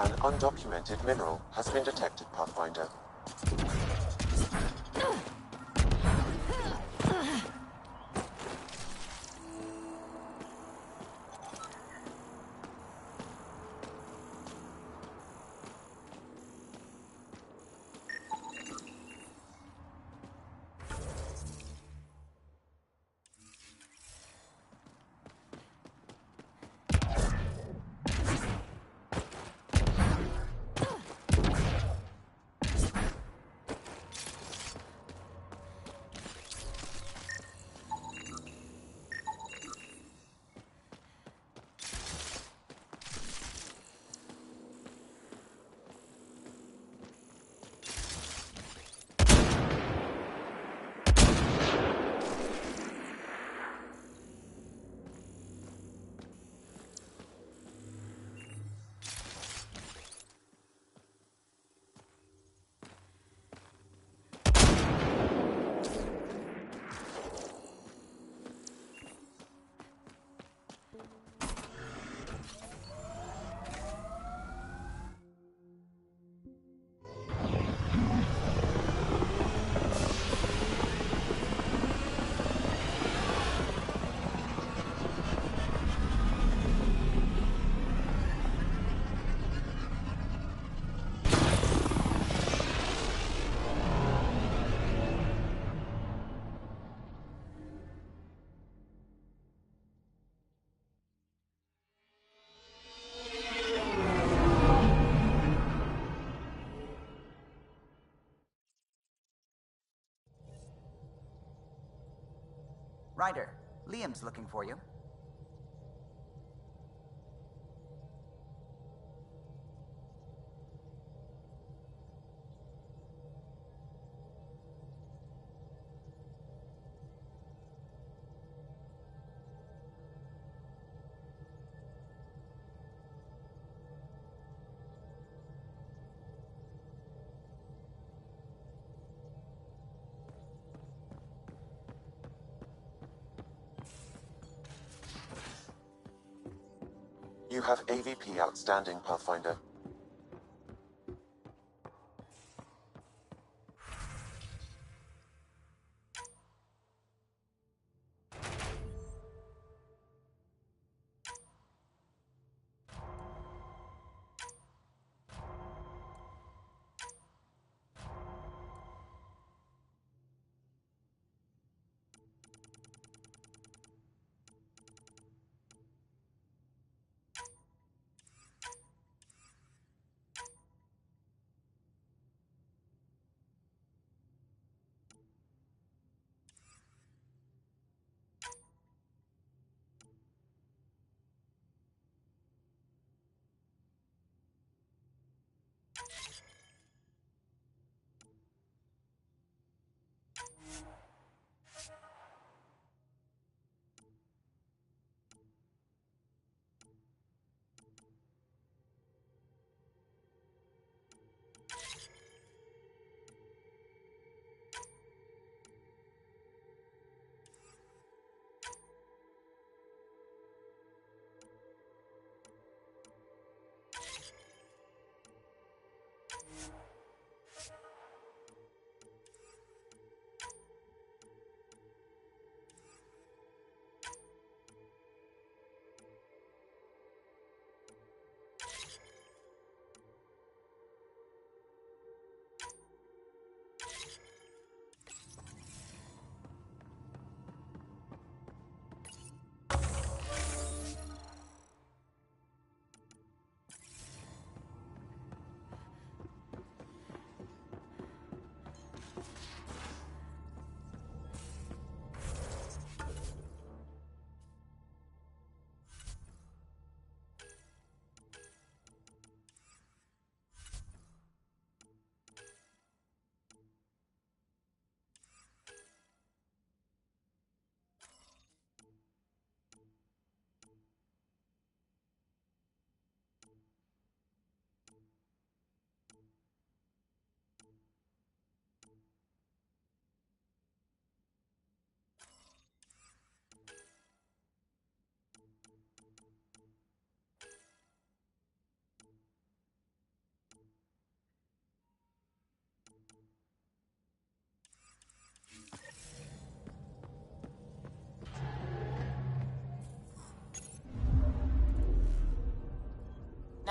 An undocumented mineral has been detected, Pathfinder. Ryder, Liam's looking for you. You have AVP outstanding, Pathfinder.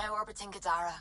now orbiting Kadara.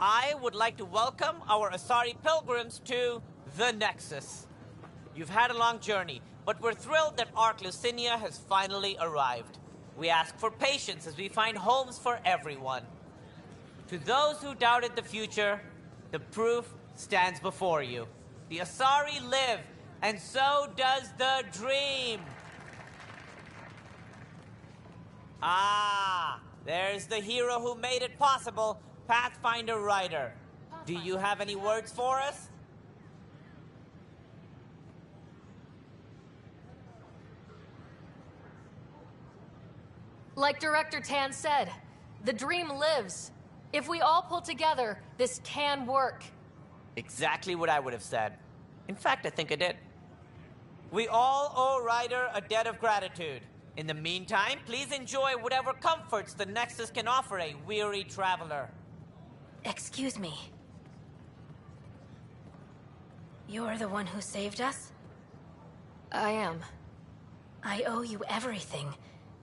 I would like to welcome our Asari pilgrims to the Nexus. You've had a long journey, but we're thrilled that Ark Lucinia has finally arrived. We ask for patience as we find homes for everyone. To those who doubted the future, the proof stands before you. The Asari live, and so does the dream. Ah, there's the hero who made it possible, Pathfinder Ryder. Do you have any words for us? Like Director Tan said, the dream lives. If we all pull together, this can work. Exactly what I would have said. In fact, I think I did. We all owe Ryder a debt of gratitude. In the meantime, please enjoy whatever comforts the Nexus can offer a weary traveler. Excuse me. You're the one who saved us? I am. I owe you everything.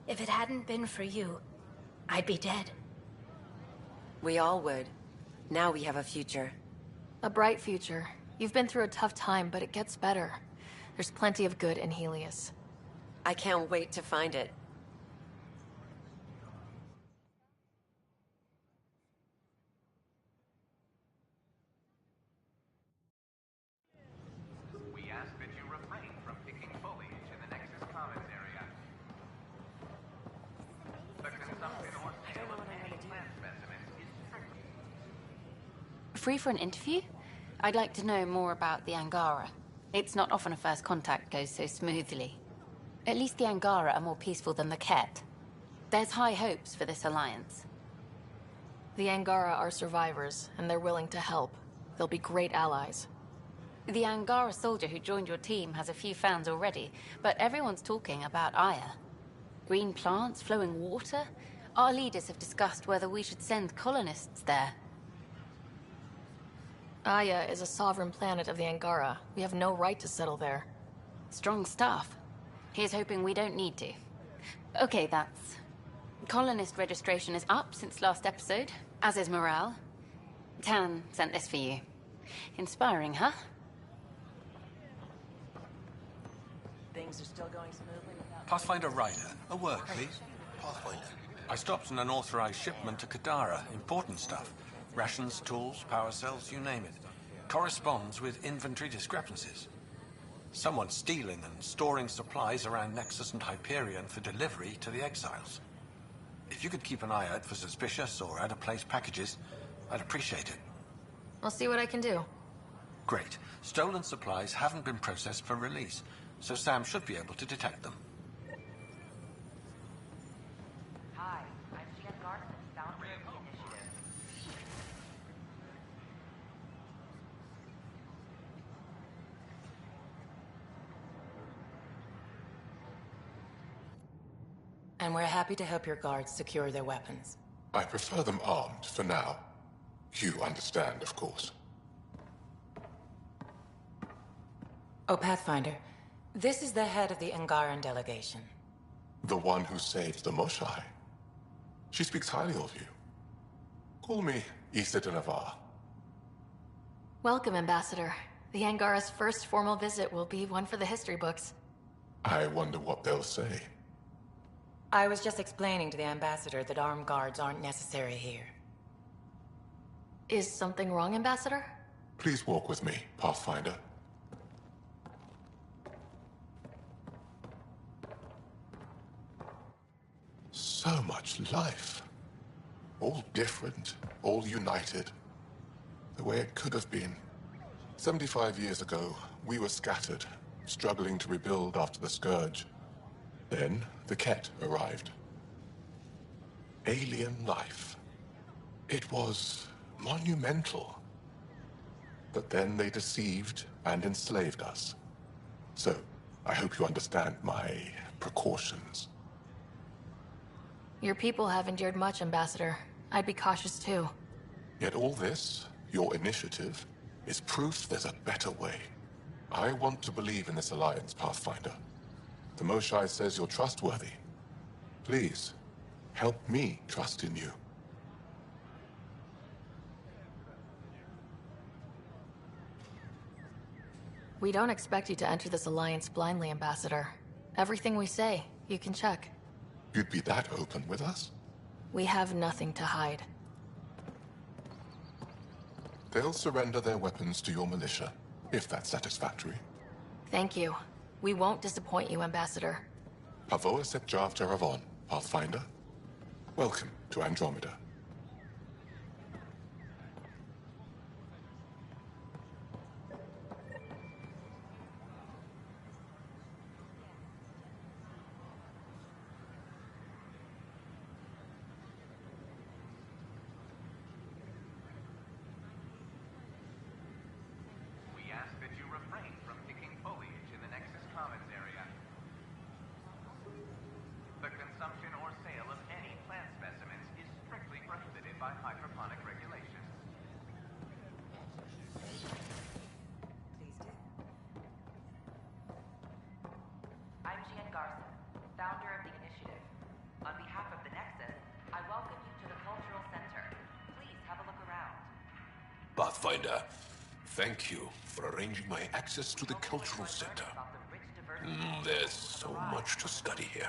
If it hadn't been for you, I'd be dead. We all would. Now we have a future. A bright future. You've been through a tough time, but it gets better. There's plenty of good in Helios. I can't wait to find it. We ask that you refrain from picking foliage in the Nexus Commons area. The consumption or sale of any plant specimens is strictly... Free for an interview? I'd like to know more about the Angara. It's not often a first contact goes so smoothly. At least the Angara are more peaceful than the Ket. There's high hopes for this alliance. The Angara are survivors, and they're willing to help. They'll be great allies. The Angara soldier who joined your team has a few fans already, but everyone's talking about Aya. Green plants, flowing water? Our leaders have discussed whether we should send colonists there. Aya is a sovereign planet of the Angara. We have no right to settle there. Strong stuff. Here's hoping we don't need to. Okay, that's... Colonist registration is up since last episode, as is morale. Tan sent this for you. Inspiring, huh? Things are still going smoothly without... Pathfinder Ryder, a work, please. Pathfinder. I stopped an unauthorized shipment to Kadara. Important stuff. Rations, tools, power cells, you name it. Corresponds with inventory discrepancies. Someone's stealing and storing supplies around Nexus and Hyperion for delivery to the exiles. If you could keep an eye out for suspicious or out-of-place packages, I'd appreciate it. I'll see what I can do. Great. Stolen supplies haven't been processed for release, so Sam should be able to detect them. Hi, I'm Jan Garden, founder of the initiative. And we're happy to help your guards secure their weapons. I prefer them armed for now. You understand, of course. Oh, Pathfinder, this is the head of the Angaran delegation. The one who saved the Moshai. She speaks highly of you. Call me Issa de Navarre. Welcome, Ambassador. The Angara's first formal visit will be one for the history books. I wonder what they'll say. I was just explaining to the Ambassador that armed guards aren't necessary here. Is something wrong, Ambassador? Please walk with me, Pathfinder. So much life. All different, all united. The way it could have been. 75 years ago, we were scattered, struggling to rebuild after the Scourge. Then, the Ket arrived. Alien life. It was monumental. But then they deceived and enslaved us. So, I hope you understand my precautions. Your people have endured much, Ambassador. I'd be cautious too. Yet all this, your initiative, is proof there's a better way. I want to believe in this alliance, Pathfinder. The Moshai says you're trustworthy. Please, help me trust in you. We don't expect you to enter this alliance blindly, Ambassador. Everything we say, you can check. You'd be that open with us? We have nothing to hide. They'll surrender their weapons to your militia, if that's satisfactory. Thank you. We won't disappoint you, Ambassador. Pavoa set Jav Teravon, Pathfinder. Welcome to Andromeda. We ask that you refrain from picking foliage in the Nexus Commons area. The consumption or sale of any plant specimens is strictly prohibited by hydroponic regulations. Please do. I'm Jean Garson, founder of the initiative. On behalf of the Nexus, I welcome you to the Cultural Center. Please have a look around. Pathfinder, thank you for arranging my access to the Cultural Center. There's so much to study here.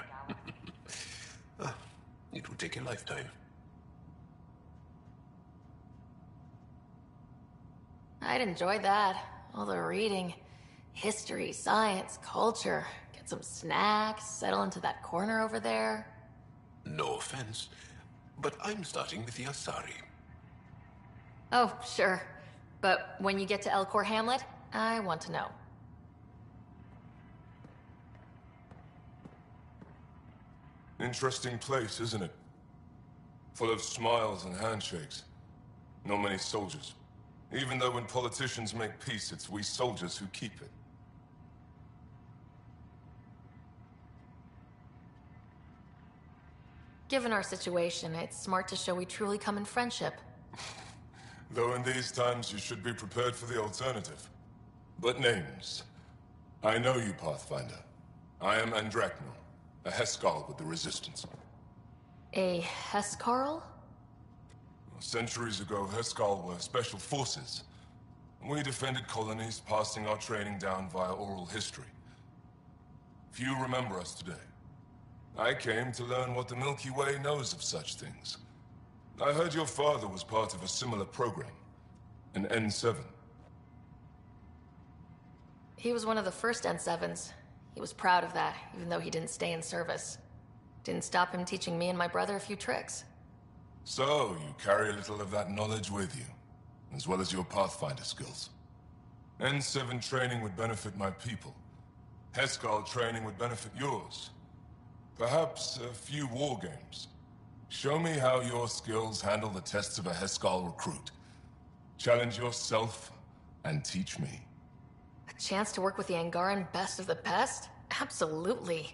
It will take a lifetime. I'd enjoy that. All the reading. History, science, culture. Get some snacks, settle into that corner over there. No offense, but I'm starting with the Asari. Oh, sure. But when you get to Elcor Hamlet, I want to know. Interesting place, isn't it? Full of smiles and handshakes. Not many soldiers. Even though when politicians make peace, it's we soldiers who keep it. Given our situation, it's smart to show we truly come in friendship. Though in these times you should be prepared for the alternative. But names. I know you, Pathfinder. I am Andraknor, a Heskal with the Resistance. A Hescarl? Centuries ago, Heskal were special forces. We defended colonies, passing our training down via oral history. Few remember us today. I came to learn what the Milky Way knows of such things. I heard your father was part of a similar program, an N7. He was one of the first N7s. He was proud of that, even though he didn't stay in service. Didn't stop him teaching me and my brother a few tricks. So, you carry a little of that knowledge with you, as well as your Pathfinder skills. N7 training would benefit my people. Heskal training would benefit yours. Perhaps a few war games. Show me how your skills handle the tests of a Heskal recruit. Challenge yourself, and teach me. A chance to work with the Angaran best of the best? Absolutely.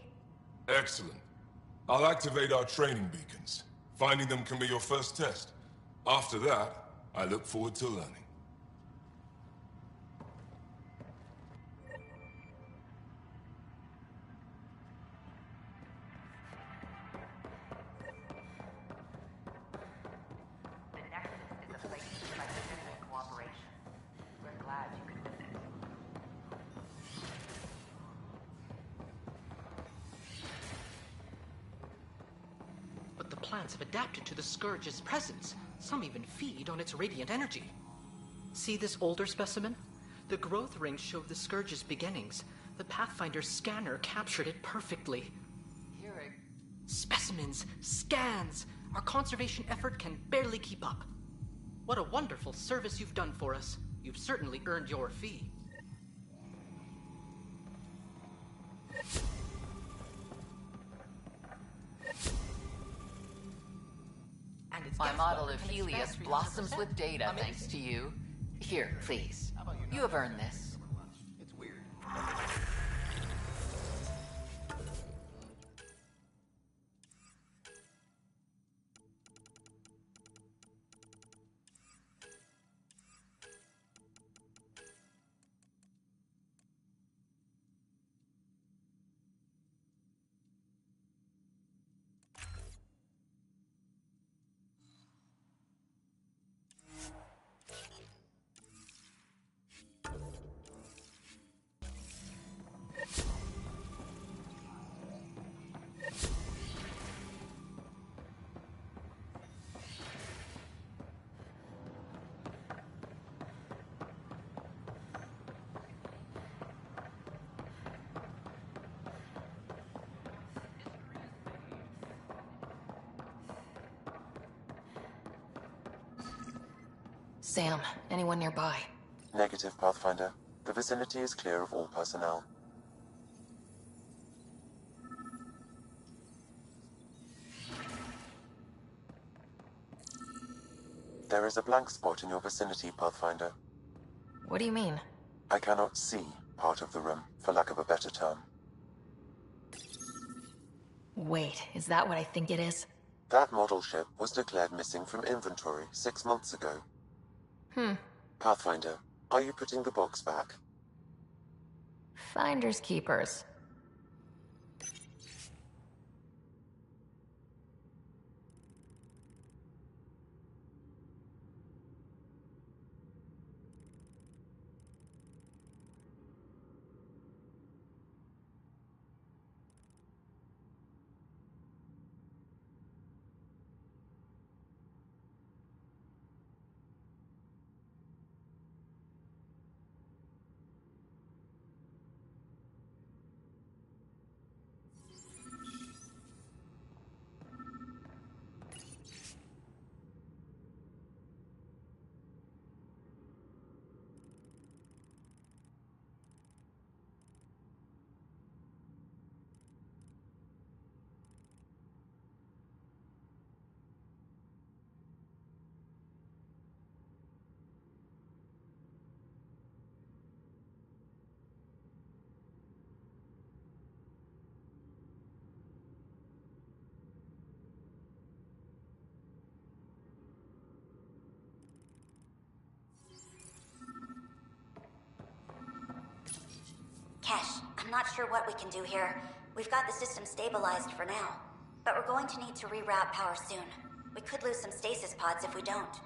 Excellent. I'll activate our training beacons. Finding them can be your first test. After that, I look forward to learning. The Nexus is a place by genuine cooperation. We're glad you could visit. But the plants have adapted to the Scourge's presence. Some even feed on its radiant energy. See this older specimen? The growth rings show the Scourge's beginnings. The Pathfinder's scanner captured it perfectly. Specimens, scans! Our conservation effort can barely keep up. What a wonderful service you've done for us. You've certainly earned your fee. My model of Helios blossoms with data thanks to you. Here, please. You have earned this. It's weird. Sam, anyone nearby? Negative, Pathfinder. The vicinity is clear of all personnel. There is a blank spot in your vicinity, Pathfinder. What do you mean? I cannot see part of the room, for lack of a better term. Wait, is that what I think it is? That model ship was declared missing from inventory 6 months ago. Pathfinder, are you putting the box back? Finders keepers. Kesh, I'm not sure what we can do here. We've got the system stabilized for now, but we're going to need to reroute power soon. We could lose some stasis pods if we don't.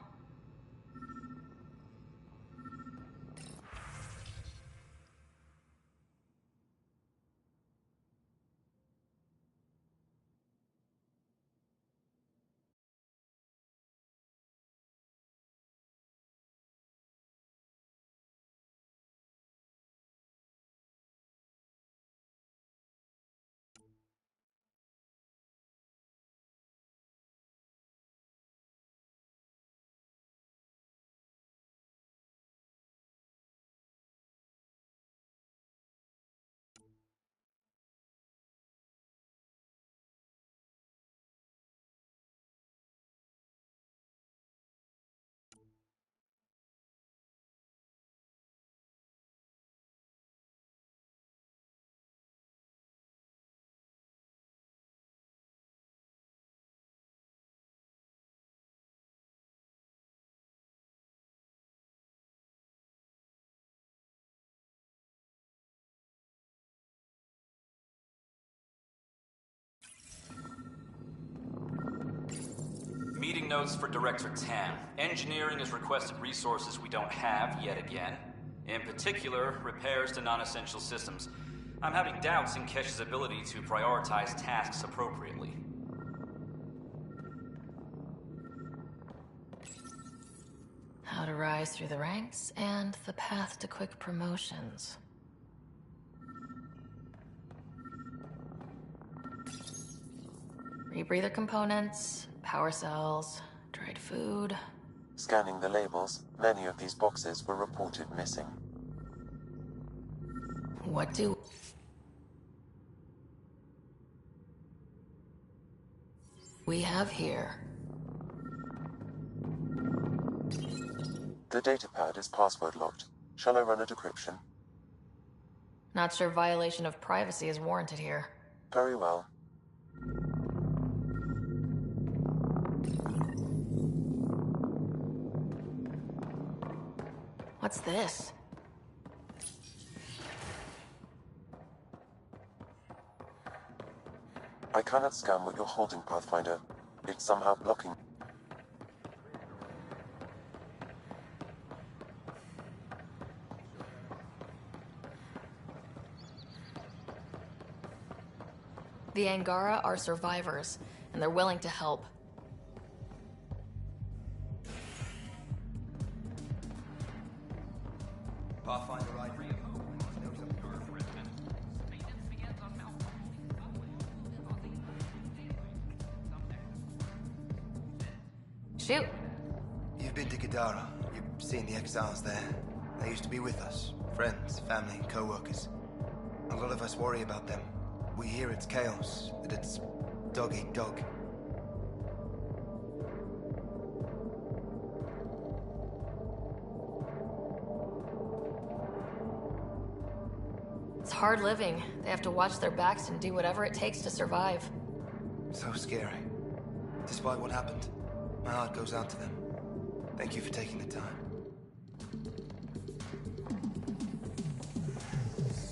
notes for Director Tam. Engineering has requested resources we don't have yet again. In particular, repairs to non-essential systems. I'm having doubts in Kesh's ability to prioritize tasks appropriately. How to rise through the ranks and the path to quick promotions. Rebreather components, power cells, dried food. Scanning the labels, many of these boxes were reported missing. What do we have here? The datapad is password locked. Shall I run a decryption? Not sure violation of privacy is warranted here. Very well. What's this? I cannot scan what you're holding, Pathfinder. It's somehow blocking. The Angara are survivors, and they're willing to help. Pathfinder ID. Shoot. You've been to Kadara. You've seen the exiles there. They used to be with us. Friends, family, co-workers. A lot of us worry about them. We hear it's chaos, that it's dog eat dog. It's hard living. They have to watch their backs and do whatever it takes to survive. So scary. Despite what happened, my heart goes out to them. Thank you for taking the time.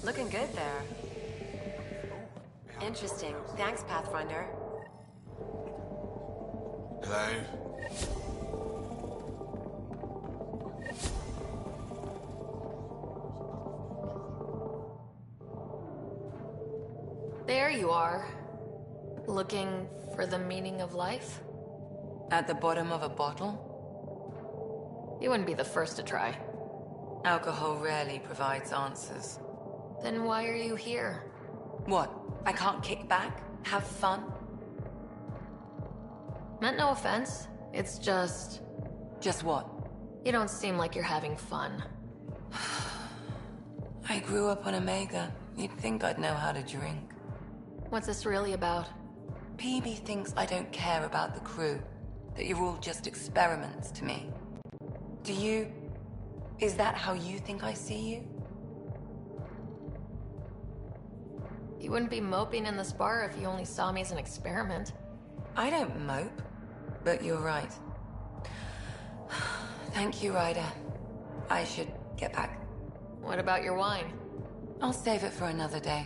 Looking good there. Interesting. Thanks, Pathfinder. Hello? There you are. Looking for the meaning of life? At the bottom of a bottle? You wouldn't be the first to try. Alcohol rarely provides answers. Then why are you here? What? I can't kick back? Have fun? Meant no offense. It's just... Just what? You don't seem like you're having fun. I grew up on Omega. You'd think I'd know how to drink. What's this really about? PB thinks I don't care about the crew. That you're all just experiments to me. Do you... Is that how you think I see you? You wouldn't be moping in this bar if you only saw me as an experiment. I don't mope, but you're right. Thank you, Ryder. I should get back. What about your wine? I'll save it for another day.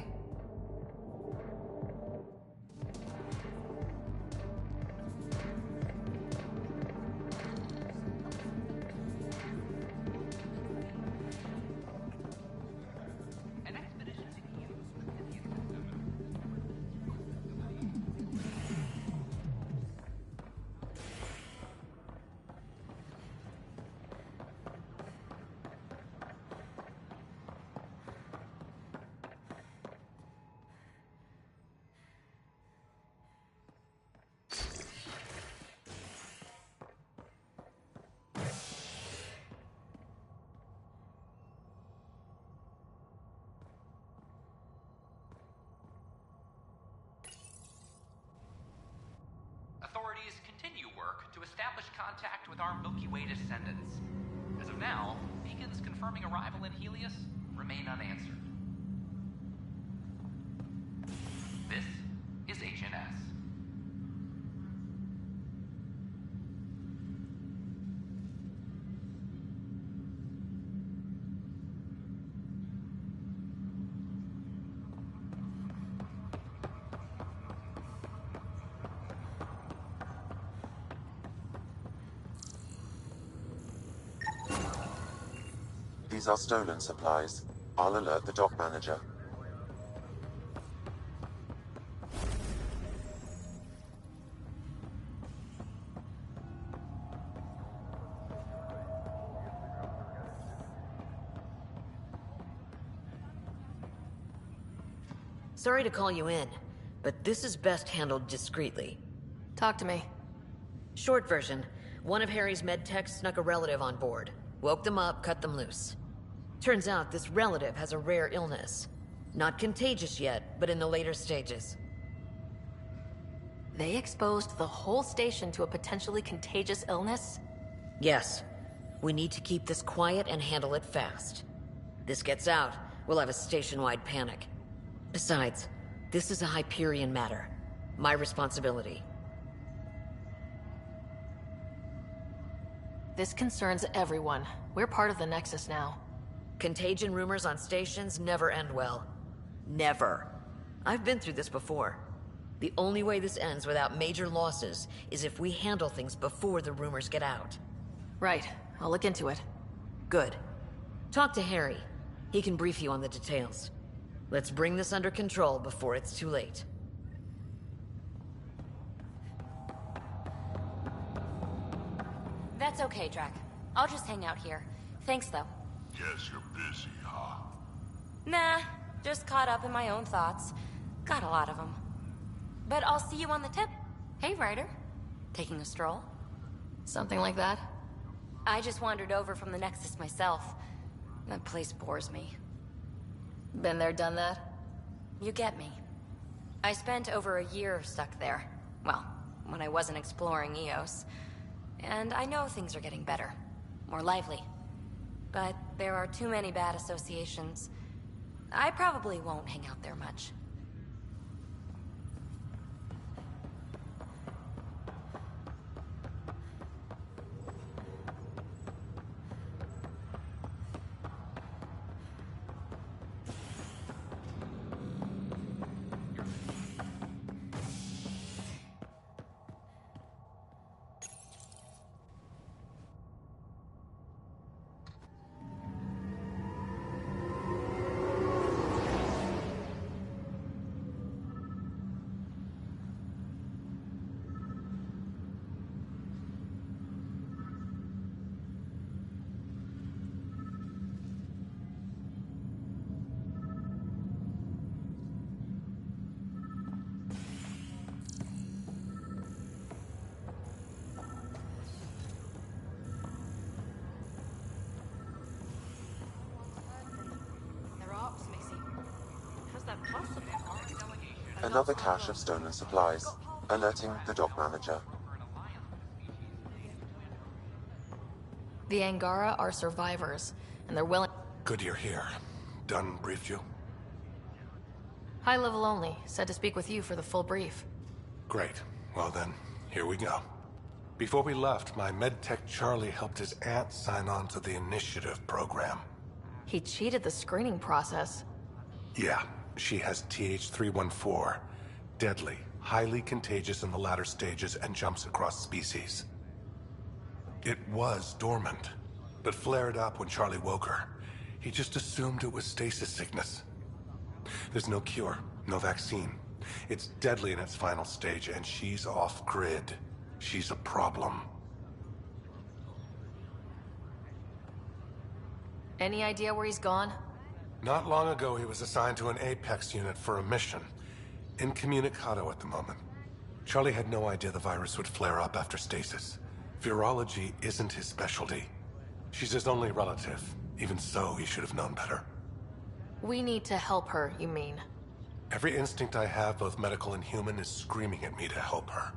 Authorities continue work to establish contact with our Milky Way descendants. As of now, beacons confirming arrival in Helios remain unanswered. This is HNS. These are stolen supplies. I'll alert the dock manager. Sorry to call you in, but this is best handled discreetly. Talk to me. Short version, one of Harry's medtechs snuck a relative on board. Woke them up, cut them loose. Turns out this relative has a rare illness. Not contagious yet, but in the later stages. They exposed the whole station to a potentially contagious illness? Yes. We need to keep this quiet and handle it fast. This gets out, we'll have a station-wide panic. Besides, this is a Hyperion matter. My responsibility. This concerns everyone. We're part of the Nexus now. Contagion rumors on stations never end well. Never. I've been through this before. The only way this ends without major losses is if we handle things before the rumors get out. Right. I'll look into it. Good. Talk to Harry. He can brief you on the details. Let's bring this under control before it's too late. That's okay, Drac. I'll just hang out here. Thanks, though. Guess you're busy, huh? Nah, just caught up in my own thoughts. Got a lot of them. But I'll see you on the tip. Hey, Ryder. Taking a stroll? Something like that? I just wandered over from the Nexus myself. That place bores me. Been there, done that? You get me. I spent over a year stuck there. Well, when I wasn't exploring Eos. And I know things are getting better. More lively. But there are too many bad associations. I probably won't hang out there much. Another cache of stolen supplies. Alerting the dock manager. The Angara are survivors, and they're willing... Good you're here. Dunn briefed you? High level only. Said to speak with you for the full brief. Great. Well then, here we go. Before we left, my medtech Charlie helped his aunt sign on to the initiative program. He cheated the screening process. Yeah, she has TH314. Deadly, highly contagious in the latter stages and jumps across species. It was dormant, but flared up when Charlie woke her. He just assumed it was stasis sickness. There's no cure, no vaccine. It's deadly in its final stage, and she's off-grid. She's a problem. Any idea where he's gone? Not long ago, he was assigned to an Apex unit for a mission. Incommunicado at the moment. Charlie had no idea the virus would flare up after stasis. Virology isn't his specialty. She's his only relative. Even so, he should have known better. We need to help her, you mean? Every instinct I have, both medical and human, is screaming at me to help her.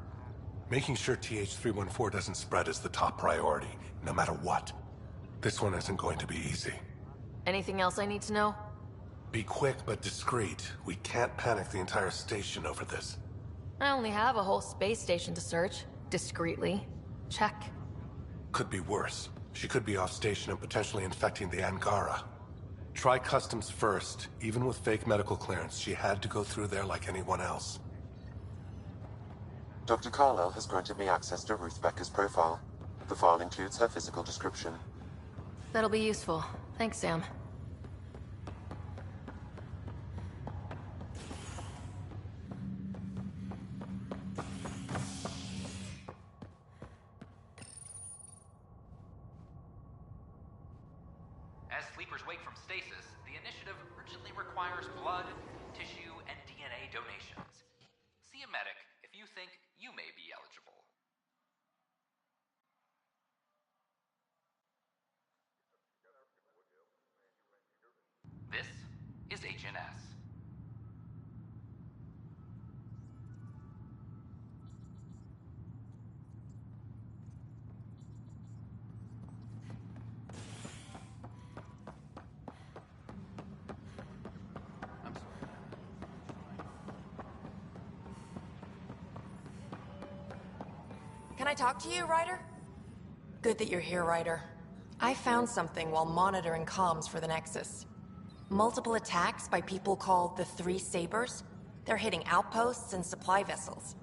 Making sure TH314 doesn't spread is the top priority, no matter what. This one isn't going to be easy. Anything else I need to know? Be quick but discreet. We can't panic the entire station over this. I only have a whole space station to search. Discreetly. Check. Could be worse. She could be off station and potentially infecting the Angara. Try customs first. Even with fake medical clearance, she had to go through there like anyone else. Dr. Carlyle has granted me access to Ruth Becker's profile. The file includes her physical description. That'll be useful. Thanks, Sam. As sleepers wake from stasis, the initiative urgently requires blood, tissue, and DNA donations. See a medic if you think you may be eligible. This is HNS. Can I talk to you, Ryder? Good that you're here, Ryder. I found something while monitoring comms for the Nexus. Multiple attacks by people called the Three Sabers. They're hitting outposts and supply vessels.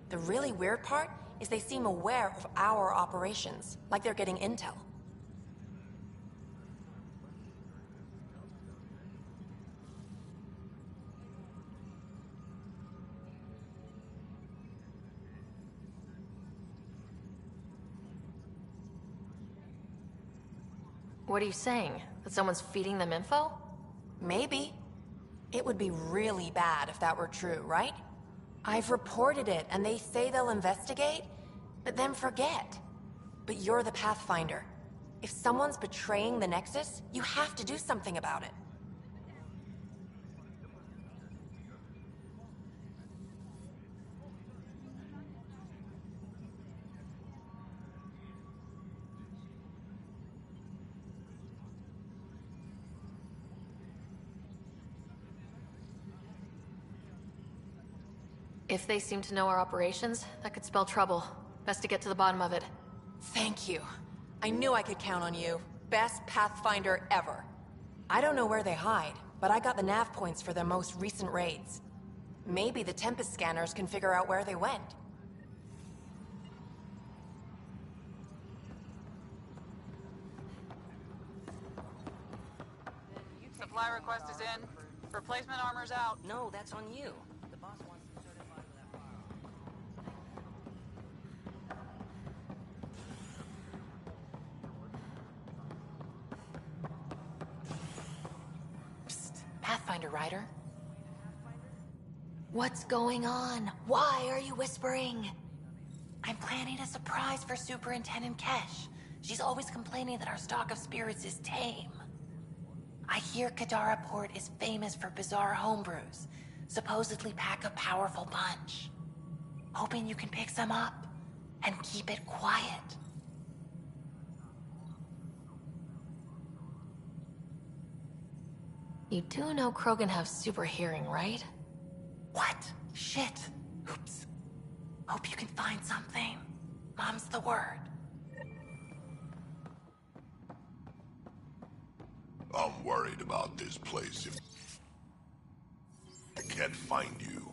The really weird part is they seem aware of our operations, like they're getting intel. What are you saying? That someone's feeding them info? Maybe. It would be really bad if that were true, right? I've reported it, and they say they'll investigate, but then forget. But you're the Pathfinder. If someone's betraying the Nexus, you have to do something about it. If they seem to know our operations, that could spell trouble. Best to get to the bottom of it. Thank you. I knew I could count on you. Best Pathfinder ever. I don't know where they hide, but I got the nav points for their most recent raids. Maybe the Tempest scanners can figure out where they went. Supply request is in. Replacement armor's out. No, that's on you. Pathfinder Ryder. What's going on? Why are you whispering? I'm planning a surprise for Superintendent Kesh. She's always complaining that our stock of spirits is tame. I hear Kadara Port is famous for bizarre homebrews, supposedly pack a powerful punch. Hoping you can pick some up and keep it quiet. You do know Krogan have super hearing, right? What? Shit. Oops. Hope you can find something. Mom's the word. I'm worried about this place. If I can't find you.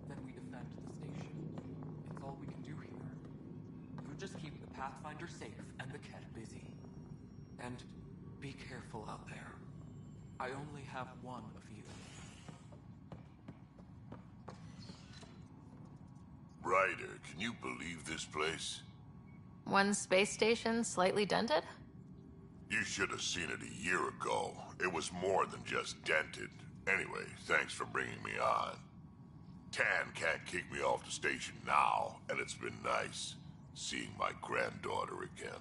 Then we defend the station. It's all we can do here. You just keep the Pathfinder safe and the Ket busy. And be careful out there. I only have one of you. Ryder, can you believe this place? One space station slightly dented? You should have seen it a year ago. It was more than just dented. Anyway, thanks for bringing me on. Tan can't kick me off the station now, and it's been nice seeing my granddaughter again.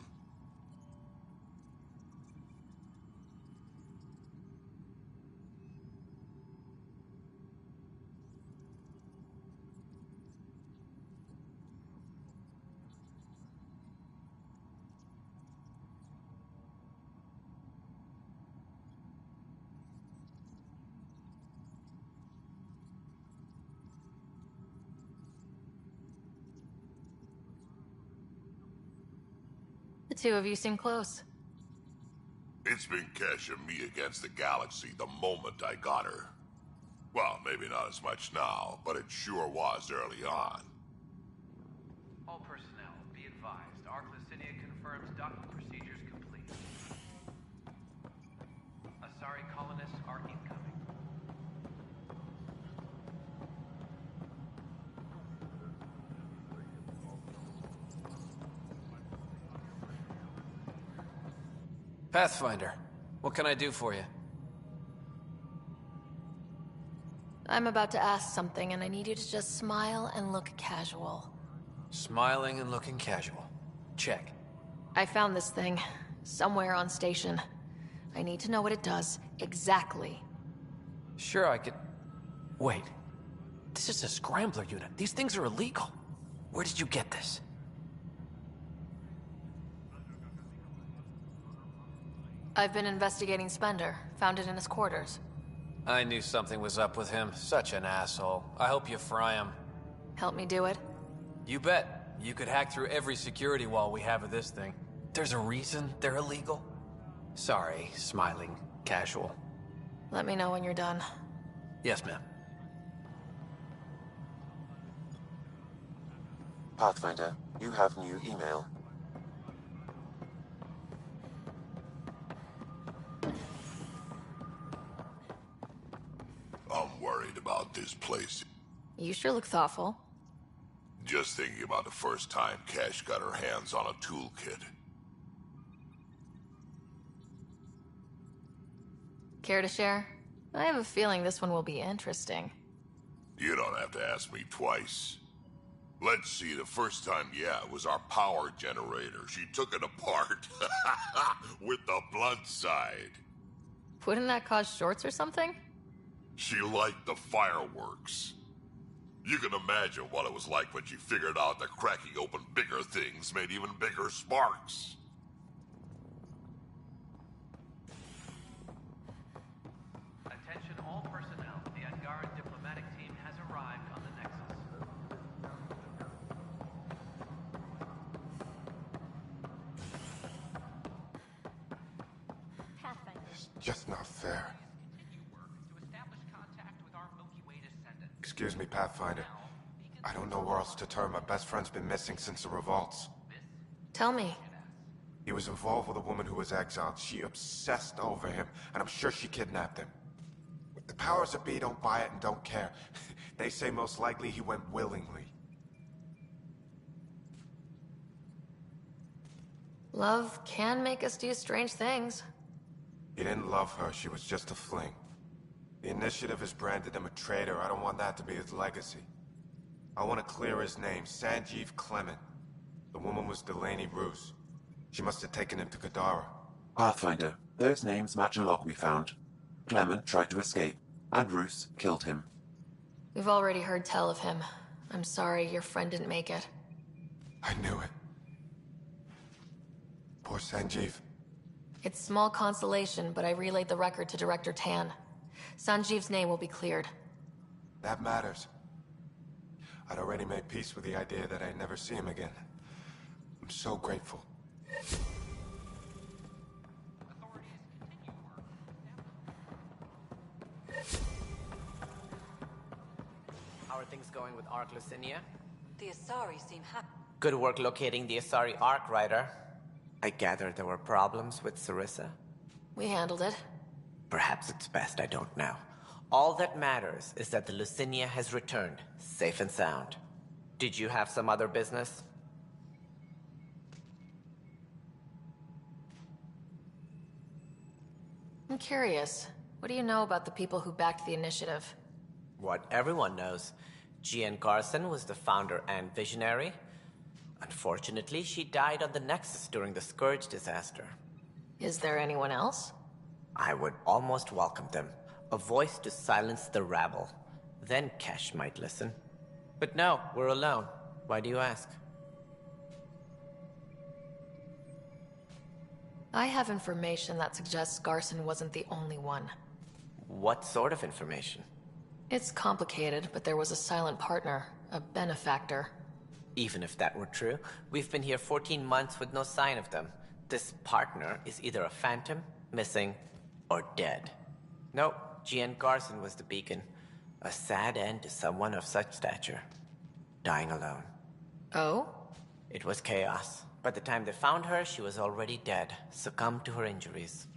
The two of you seem close. It's been Kesh and me against the galaxy the moment I got her. Well, maybe not as much now, but it sure was early on. All personnel, be advised. Arc Lucinia confirms docking procedures complete. Pathfinder, what can I do for you? I'm about to ask something, and I need you to just smile and look casual. Smiling and looking casual. Check. I found this thing somewhere on station. I need to know what it does exactly. Sure, I could... Wait. This is a scrambler unit. These things are illegal. Where did you get this? I've been investigating Spender. Found it in his quarters. I knew something was up with him. Such an asshole. I hope you fry him. Help me do it? You bet. You could hack through every security wall we have of this thing. There's a reason they're illegal. Sorry, smiling, casual. Let me know when you're done. Yes, ma'am. Pathfinder, you have new email. I'm worried about this place. You sure look thoughtful. Just thinking about the first time Cash got her hands on a toolkit. Care to share? I have a feeling this one will be interesting. You don't have to ask me twice. Let's see, the first time, yeah, it was our power generator. She took it apart. With the blood side. Wouldn't that cause shorts or something? She liked the fireworks. You can imagine what it was like when she figured out that cracking open bigger things made even bigger sparks. Attention all personnel. The Angara diplomatic team has arrived on the Nexus. It's just not fair. Excuse me, Pathfinder. I don't know where else to turn. My best friend's been missing since the revolts. Tell me. He was involved with a woman who was exiled. She obsessed over him, and I'm sure she kidnapped him. The powers that be don't buy it and don't care. They say most likely he went willingly. Love can make us do strange things. He didn't love her. She was just a fling. The Initiative has branded him a traitor. I don't want that to be his legacy. I want to clear his name, Sanjeev Clement. The woman was Delaney Roos. She must have taken him to Kadara. Pathfinder, those names match a log we found. Clement tried to escape, and Roos killed him. We've already heard tell of him. I'm sorry your friend didn't make it. I knew it. Poor Sanjeev. It's small consolation, but I relayed the record to Director Tan. Sanjeev's name will be cleared. That matters. I'd already made peace with the idea that I'd never see him again. I'm so grateful. How are things going with Ark Lucinia? The Asari seem happy. Good work locating the Asari Ark, Ryder. I gather there were problems with Sarissa? We handled it. Perhaps it's best I don't know. All that matters is that the Lucinia has returned, safe and sound. Did you have some other business? I'm curious. What do you know about the people who backed the Initiative? What everyone knows. Jean Garson was the founder and visionary. Unfortunately, she died on the Nexus during the Scourge disaster. Is there anyone else? I would almost welcome them. A voice to silence the rabble. Then Kesh might listen. But no, we're alone. Why do you ask? I have information that suggests Garson wasn't the only one. What sort of information? It's complicated, but there was a silent partner, a benefactor. Even if that were true, we've been here 14 months with no sign of them. This partner is either a phantom, missing, or dead. Nope, Jean Garson was the beacon. A sad end to someone of such stature. Dying alone. Oh? It was chaos. By the time they found her, she was already dead, succumbed to her injuries.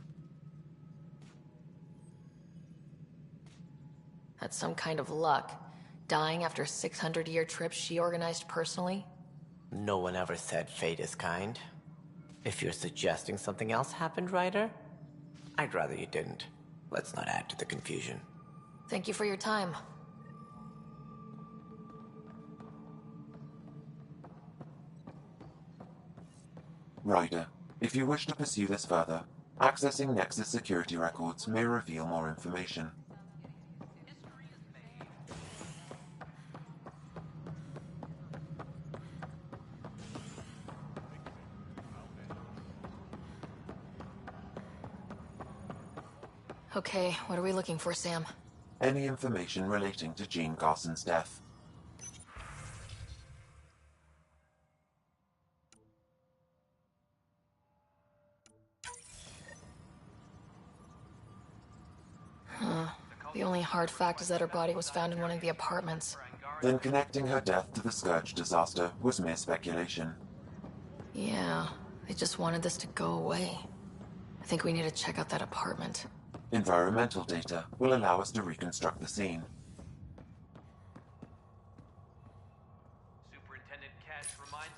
That's some kind of luck. Dying after a 600-year trip she organized personally? No one ever said fate is kind. If you're suggesting something else happened, Ryder, I'd rather you didn't. Let's not add to the confusion. Thank you for your time. Ryder, if you wish to pursue this further, accessing Nexus security records may reveal more information. Okay, what are we looking for, Sam? Any information relating to Jean Garson's death. Huh. The only hard fact is that her body was found in one of the apartments. Then connecting her death to the Scourge disaster was mere speculation. Yeah, they just wanted this to go away. I think we need to check out that apartment. Environmental data will allow us to reconstruct the scene. Superintendent Cash reminds...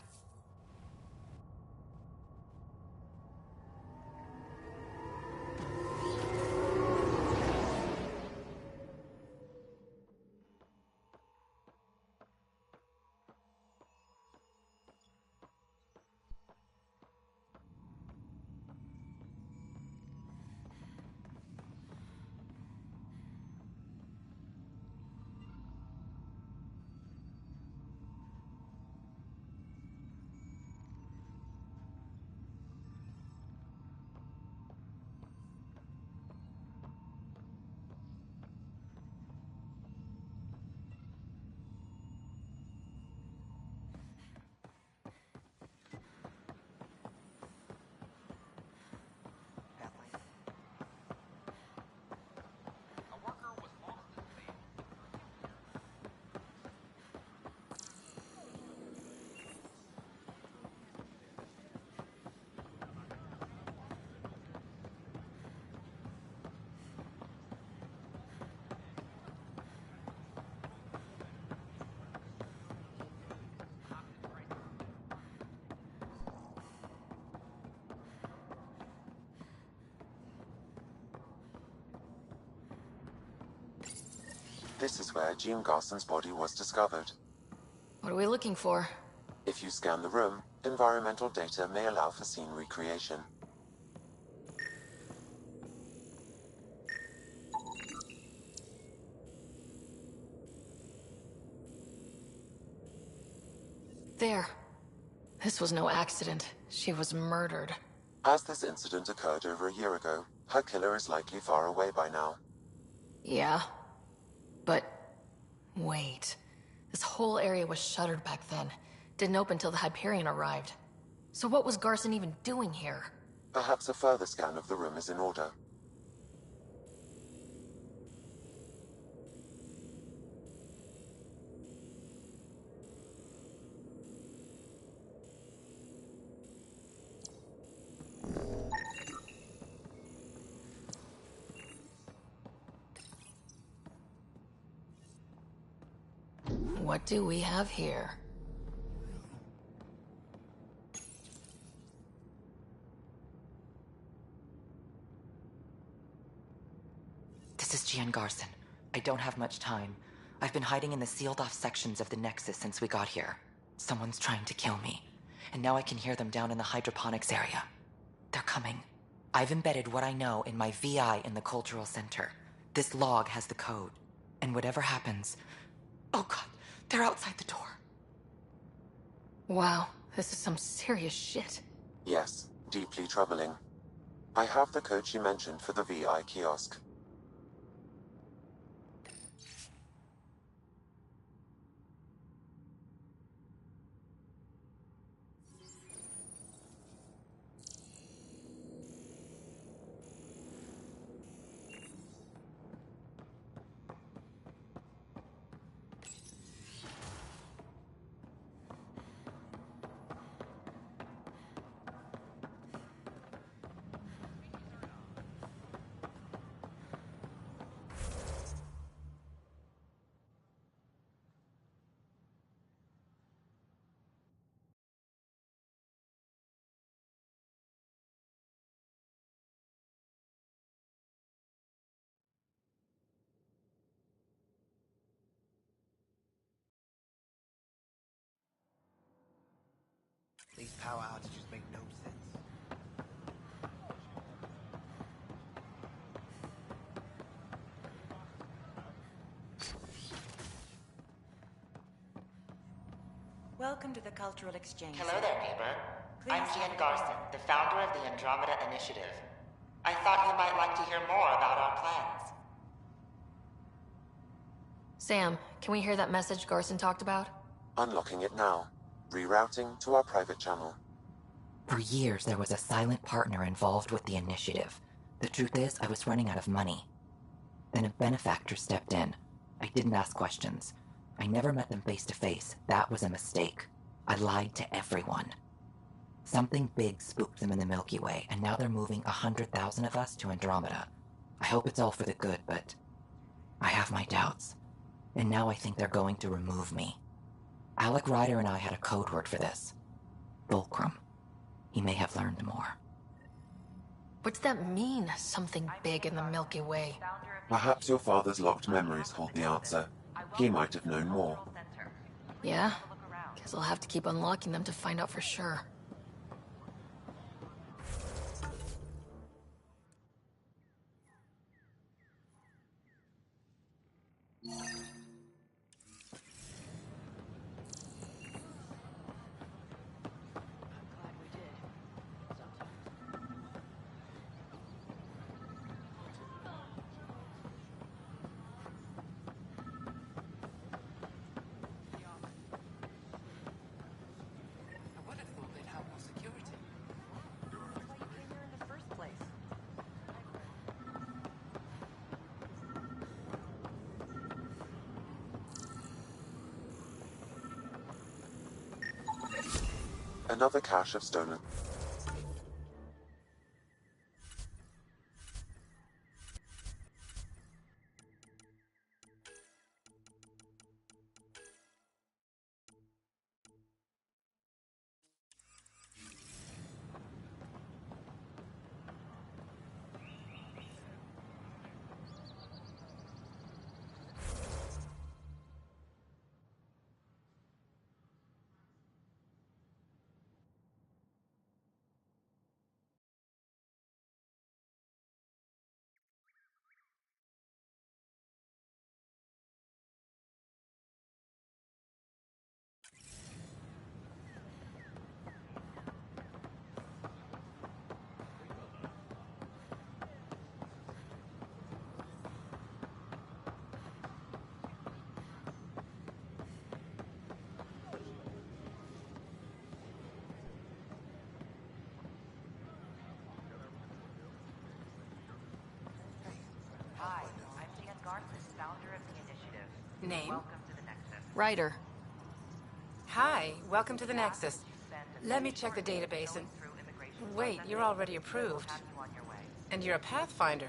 This is where Jean Garson's body was discovered. What are we looking for? If you scan the room, environmental data may allow for scene recreation. There. This was no accident. She was murdered. As this incident occurred over a year ago, her killer is likely far away by now. Yeah. But... wait. This whole area was shuttered back then. Didn't open till the Hyperion arrived. So what was Garson even doing here? Perhaps a further scan of the room is in order. What do we have here? This is Gian Garson. I don't have much time. I've been hiding in the sealed-off sections of the Nexus since we got here. Someone's trying to kill me. And now I can hear them down in the hydroponics area. They're coming. I've embedded what I know in my VI in the Cultural Center. This log has the code. And whatever happens... Oh god, they're outside the door. Wow, this is some serious shit. Yes, deeply troubling. I have the code she mentioned for the VI kiosk. These power outages make no sense. Welcome to the Cultural Exchange. Hello there, neighbor. I'm Please Gian have a Garson, the founder of the Andromeda Initiative. I thought you might like to hear more about our plans. Sam, can we hear that message Garson talked about? Unlocking it now. Rerouting to our private channel. For years, there was a silent partner involved with the initiative. The truth is, I was running out of money. Then a benefactor stepped in. I didn't ask questions. I never met them face to face. That was a mistake. I lied to everyone. Something big spooked them in the Milky Way, and now they're moving 100,000 of us to Andromeda. I hope it's all for the good, but I have my doubts. And now I think they're going to remove me. Alec Ryder and I had a code word for this. Fulcrum. He may have learned more. What's that mean, something big in the Milky Way? Perhaps your father's locked memories hold the answer. He might have known more. Yeah? Guess I'll have to keep unlocking them to find out for sure. Another cache of stolen. Hi, I'm Gian Garson, founder of the initiative. Name? Welcome to the Nexus. Ryder. Hi, welcome to the Nexus. Let me check the database and... Wait, you're already approved. And you're a Pathfinder.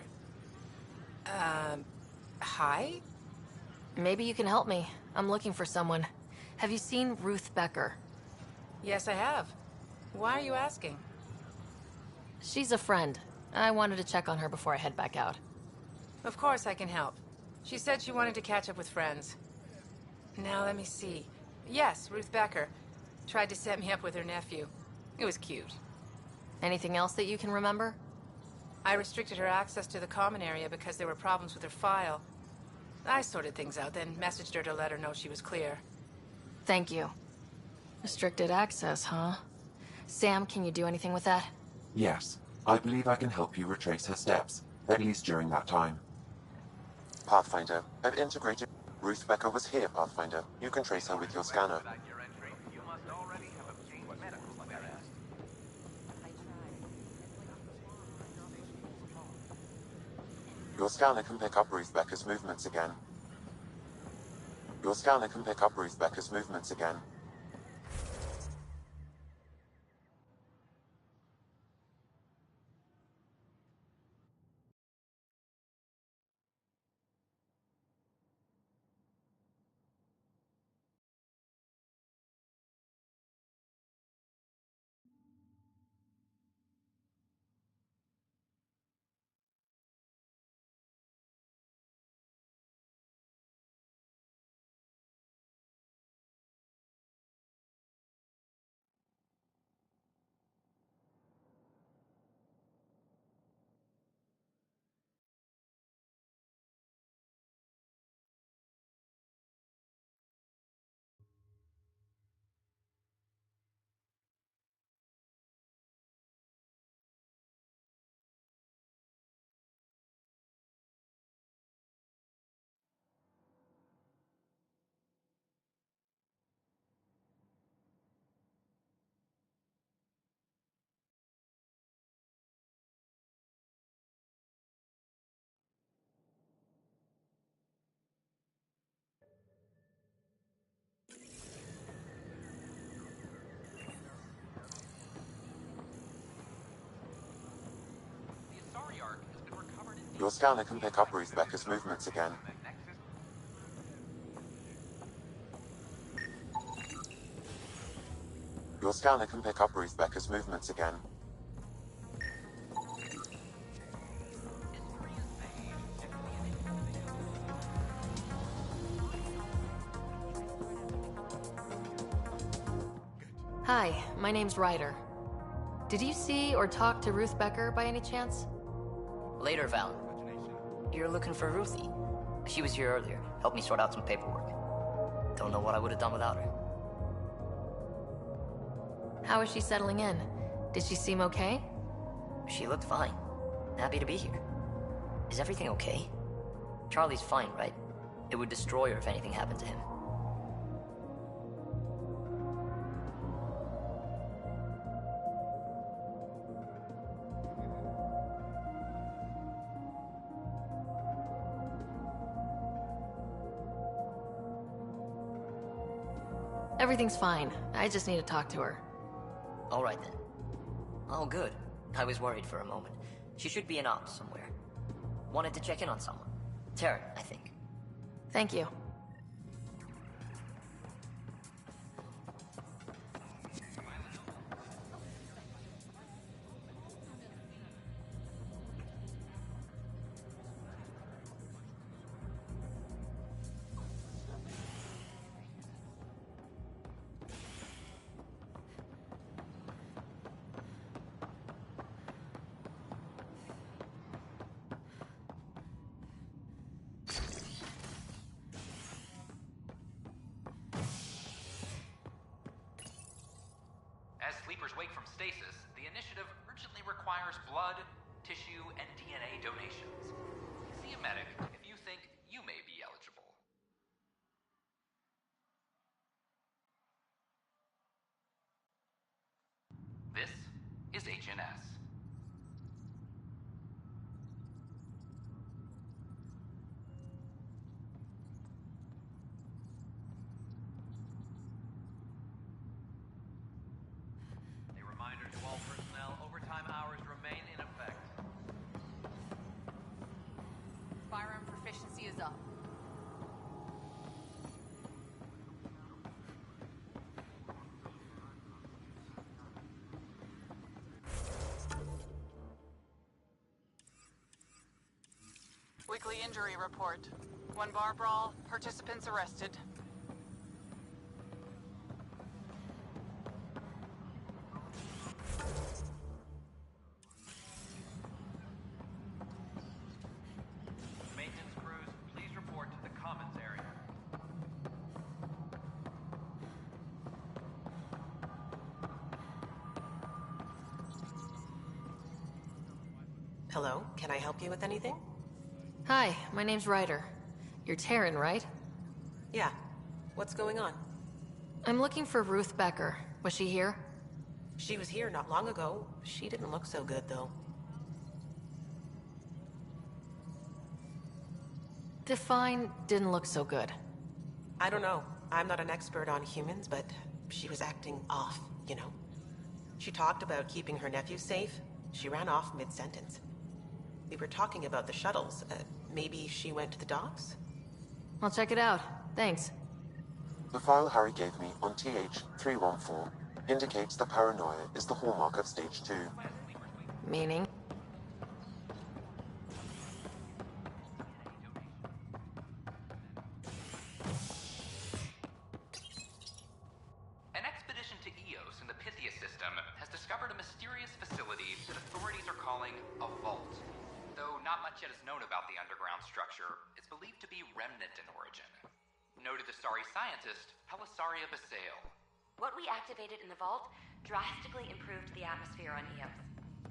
Hi? Maybe you can help me. I'm looking for someone. Have you seen Ruth Becker? Yes, I have. Why are you asking? She's a friend. I wanted to check on her before I head back out. Of course I can help. She said she wanted to catch up with friends. Now let me see. Yes, Ruth Becker. Tried to set me up with her nephew. It was cute. Anything else that you can remember? I restricted her access to the common area because there were problems with her file. I sorted things out, then messaged her to let her know she was clear. Thank you. Restricted access, huh? Sam, can you do anything with that? Yes, I believe I can help you retrace her steps, at least during that time. Pathfinder, I've integrated. Ruth Becker was here, Pathfinder. You can trace her with your scanner. Your scanner can pick up Ruth Becker's movements again. Your scanner can pick up Ruth Becker's movements again. Your scanner can pick up Ruth Becker's movements again. Your scanner can pick up Ruth Becker's movements again. Hi, my name's Ryder. Did you see or talk to Ruth Becker by any chance? Later, Val. You're looking for Ruthie. She was here earlier. Helped me sort out some paperwork. Don't know what I would have done without her. How is she settling in? Did she seem okay? She looked fine. Happy to be here. Is everything okay? Charlie's fine, right? It would destroy her if anything happened to him. Everything's fine. I just need to talk to her. All right, then. Oh, good. I was worried for a moment. She should be in ops somewhere. Wanted to check in on someone. Taryn, I think. Thank you. As sleepers wake from stasis, the initiative urgently requires blood, tissue, and DNA donations. See a medic if you think you may be eligible. This is HNS. A reminder to all personnel, overtime hours remain in effect. Firearm proficiency is up. Weekly injury report. 1 bar brawl, participants arrested. Maintenance crews, please report to the commons area. Hello, can I help you with anything? Hi, my name's Ryder. You're Taryn, right? Yeah. What's going on? I'm looking for Ruth Becker. Was she here? She was here not long ago. She didn't look so good, though. Define didn't look so good. I don't know. I'm not an expert on humans, but she was acting off, you know? She talked about keeping her nephew safe. She ran off mid-sentence. We were talking about the shuttles. Maybe she went to the docks? I'll check it out. Thanks. The file Harry gave me on TH-314 indicates that paranoia is the hallmark of Stage 2. Meaning? An expedition to Eos in the Pythia system has discovered a mysterious facility that authorities are calling a vault. Though not much yet is known about the underground structure, it's believed to be remnant in origin. Noted Asari scientist, Helisaria Basale. What we activated in the vault drastically improved the atmosphere on Eos.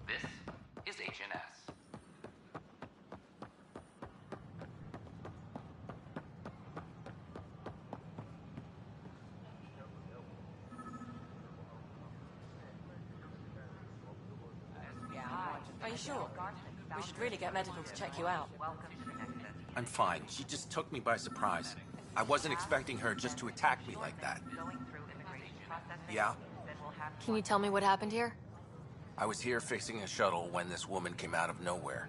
This is HNS. Are you sure? We should really get medical to check you out. I'm fine. She just took me by surprise. I wasn't expecting her just to attack me like that. Yeah? Can you tell me what happened here? I was here fixing a shuttle when this woman came out of nowhere.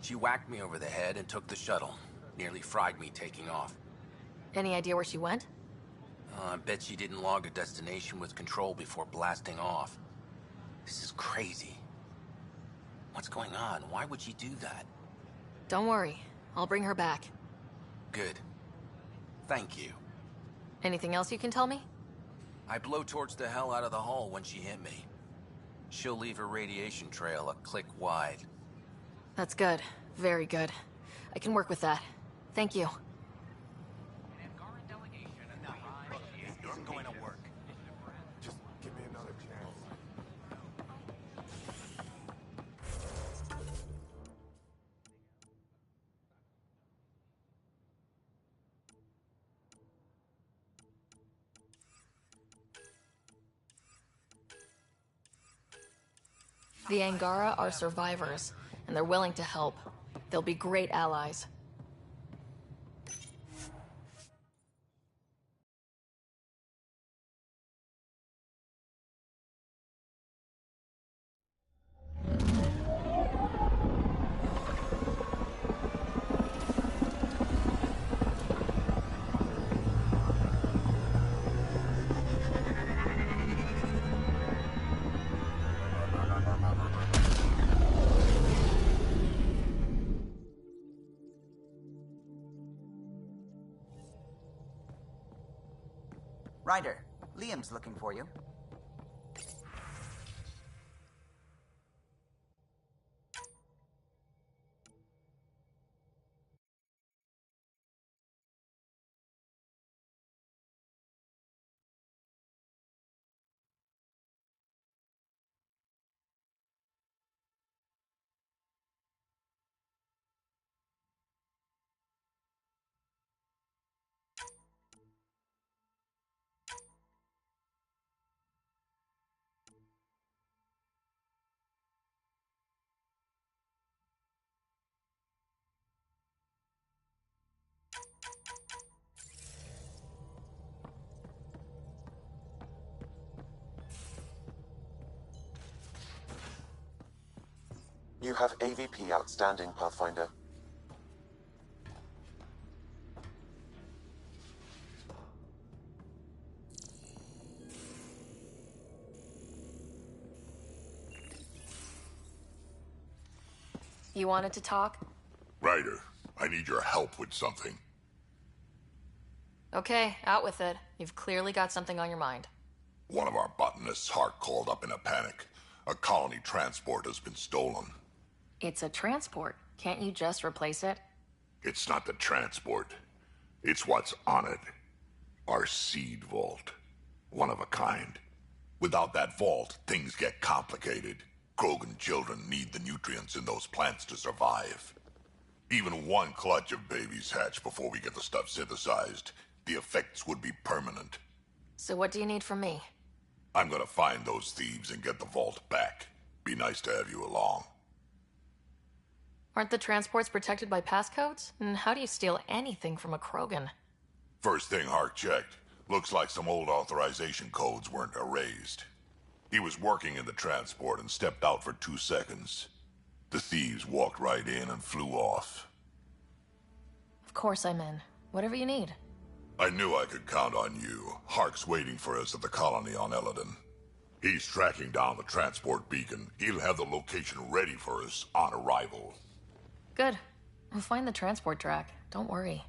She whacked me over the head and took the shuttle. Nearly fried me taking off. Any idea where she went? I bet she didn't log a destination with control before blasting off. This is crazy. What's going on? Why would she do that? Don't worry. I'll bring her back. Good. Thank you. Anything else you can tell me? I blowtorched the hell out of the hull when she hit me. She'll leave her radiation trail a click wide. That's good. Very good. I can work with that. Thank you. This isn't going to work. Just give me another chance. The Angara are survivors, and they're willing to help. They'll be great allies. Ryder, Liam's looking for you. You have AVP outstanding, Pathfinder. You wanted to talk? Ryder, I need your help with something. Okay, out with it. You've clearly got something on your mind. One of our botanists, Hart, called up in a panic. A colony transport has been stolen. It's a transport. Can't you just replace it? It's not the transport. It's what's on it. Our seed vault. One of a kind. Without that vault, things get complicated. Krogan children need the nutrients in those plants to survive. Even one clutch of babies hatch before we get the stuff synthesized. The effects would be permanent. So what do you need from me? I'm gonna find those thieves and get the vault back. Be nice to have you along. Aren't the transports protected by passcodes? And how do you steal anything from a Krogan? First thing Hark checked. Looks like some old authorization codes weren't erased. He was working in the transport and stepped out for 2 seconds. The thieves walked right in and flew off. Of course I'm in. Whatever you need. I knew I could count on you. Hark's waiting for us at the colony on Eladon. He's tracking down the transport beacon. He'll have the location ready for us on arrival. Good. We'll find the transport track. Don't worry.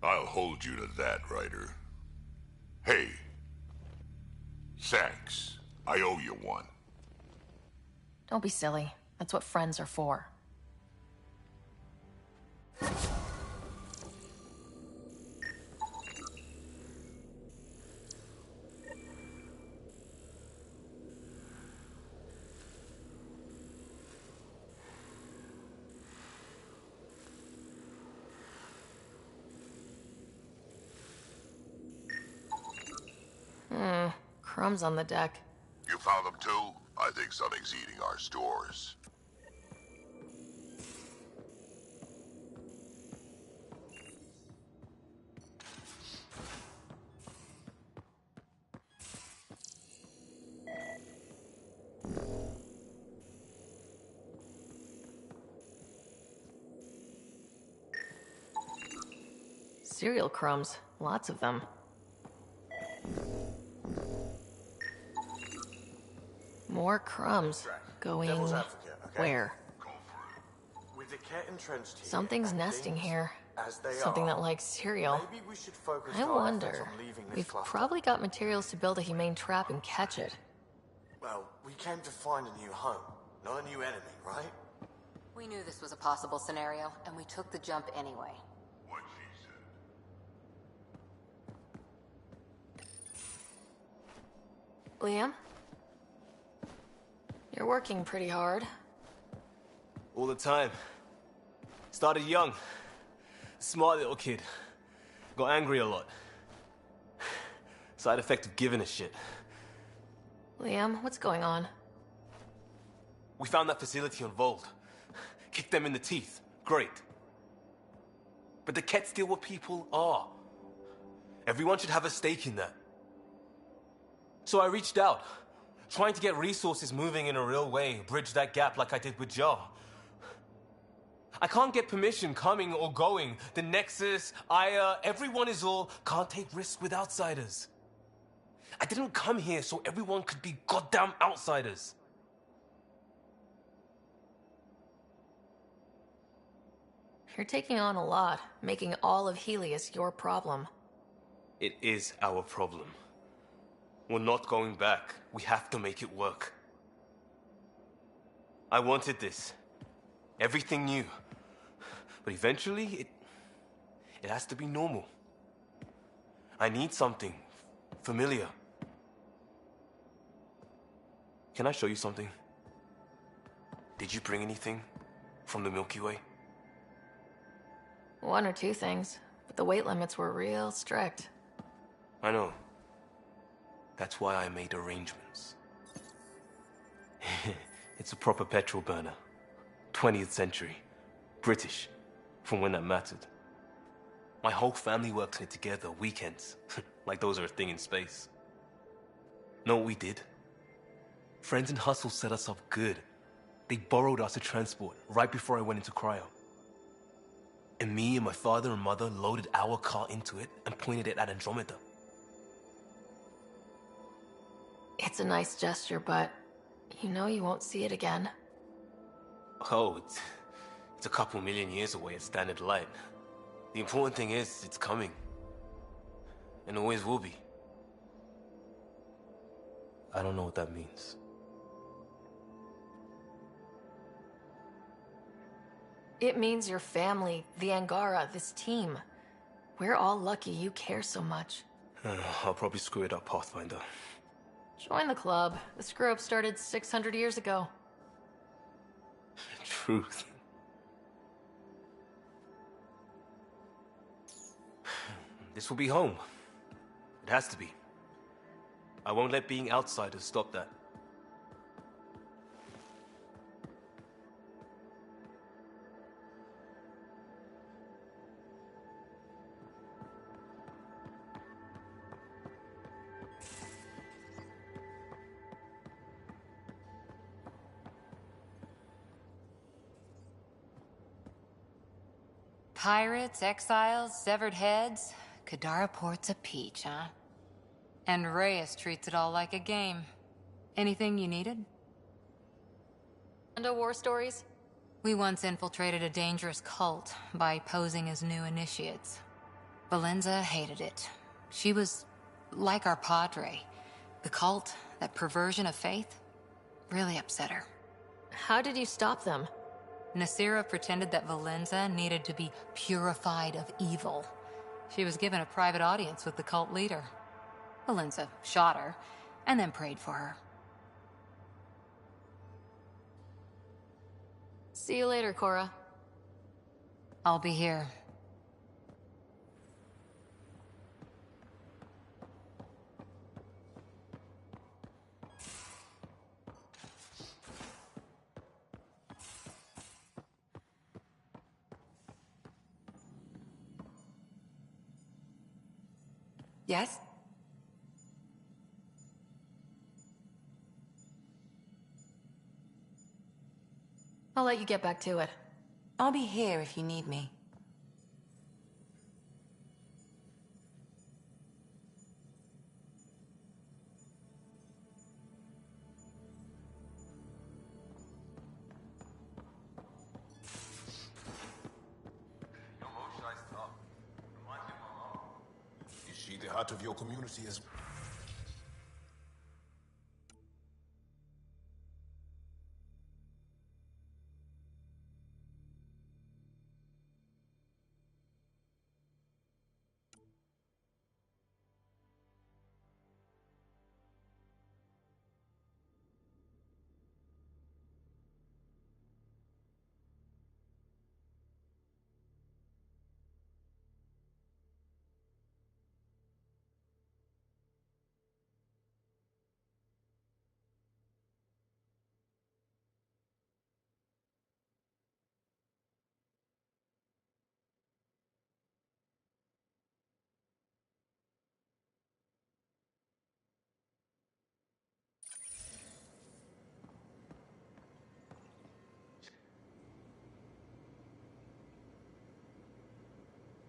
I'll hold you to that, Ryder. Hey. Thanks. I owe you one. Don't be silly. That's what friends are for. Crumbs on the deck. You found them too? I think something's eating our stores. Cereal crumbs. Lots of them. More crumbs. Going... Devil's advocate, okay? where? With the cat entrenched here, Something's and nesting things here. as they Something are, that likes cereal. maybe we should focus I our efforts wonder. on leaving this We've cluster. probably got materials to build a humane trap and catch it. Well, we came to find a new home, not a new enemy, right? We knew this was a possible scenario, and we took the jump anyway. What she said. Liam? You're working pretty hard. All the time. Started young. Smart little kid. Got angry a lot. Side effect of giving a shit. Liam, what's going on? We found that facility on Vold. Kicked them in the teeth. Great. But the Ket's still what people are. Everyone should have a stake in that. So I reached out, trying to get resources moving in a real way, bridge that gap like I did with Jar. I can't get permission coming or going. The Nexus, Aya, everyone is all can't take risks with outsiders. I didn't come here so everyone could be goddamn outsiders. You're taking on a lot, making all of Helios your problem. It is our problem. We're not going back. We have to make it work. I wanted this. Everything new. But eventually, it has to be normal. I need something familiar. Can I show you something? Did you bring anything from the Milky Way? One or two things, but the weight limits were real strict. I know. That's why I made arrangements. It's a proper petrol burner. 20th century. British. From when that mattered. My whole family works on it together, weekends. Like those are a thing in space. Know what we did? Friends in Hustle set us up good. They borrowed us to transport right before I went into cryo. And me and my father and mother loaded our car into it and pointed it at Andromeda. It's a nice gesture, but you know you won't see it again. Oh, it's a couple million years away at standard light. The important thing is, it's coming. And always will be. I don't know what that means. It means your family, the Angara, this team. We're all lucky you care so much. I'll probably screw it up, Pathfinder. Join the club. The screw-up started 600 years ago. Truth. This will be home. It has to be. I won't let being outsiders stop that. Pirates, exiles, severed heads. Kadara Port's a peach, huh? And Reyes treats it all like a game. Anything you needed? And war stories? We once infiltrated a dangerous cult by posing as new initiates. Valenza hated it. She was like our padre. The cult, that perversion of faith, really upset her. How did you stop them? Nasira pretended that Valenza needed to be purified of evil. She was given a private audience with the cult leader. Valenza shot her, and then prayed for her. See you later, Cora. I'll be here. Yes? I'll let you get back to it. I'll be here if you need me. part of your community as...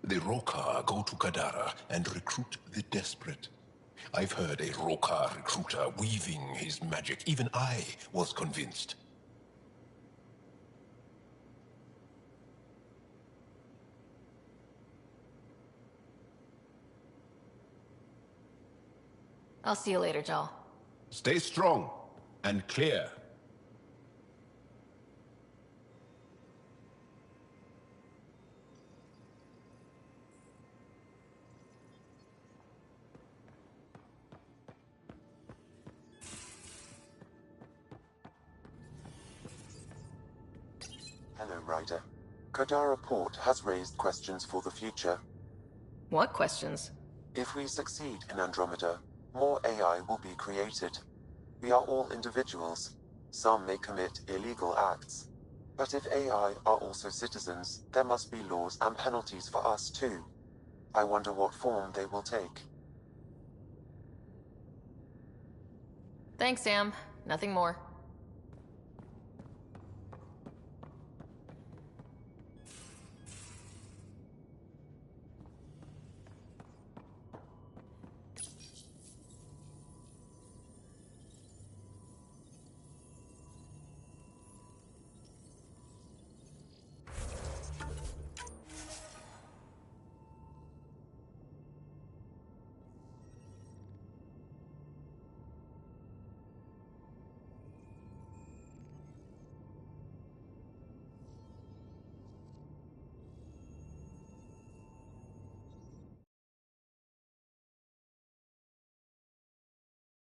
The Rokar go to Kadara and recruit the desperate. I've heard a Rokar recruiter weaving his magic. Even I was convinced. I'll see you later, Jal. Stay strong and clear. Hello, Ryder. Kadara Port has raised questions for the future. What questions? If we succeed in Andromeda, more AI will be created. We are all individuals. Some may commit illegal acts. But if AI are also citizens, there must be laws and penalties for us too. I wonder what form they will take. Thanks, Sam. Nothing more.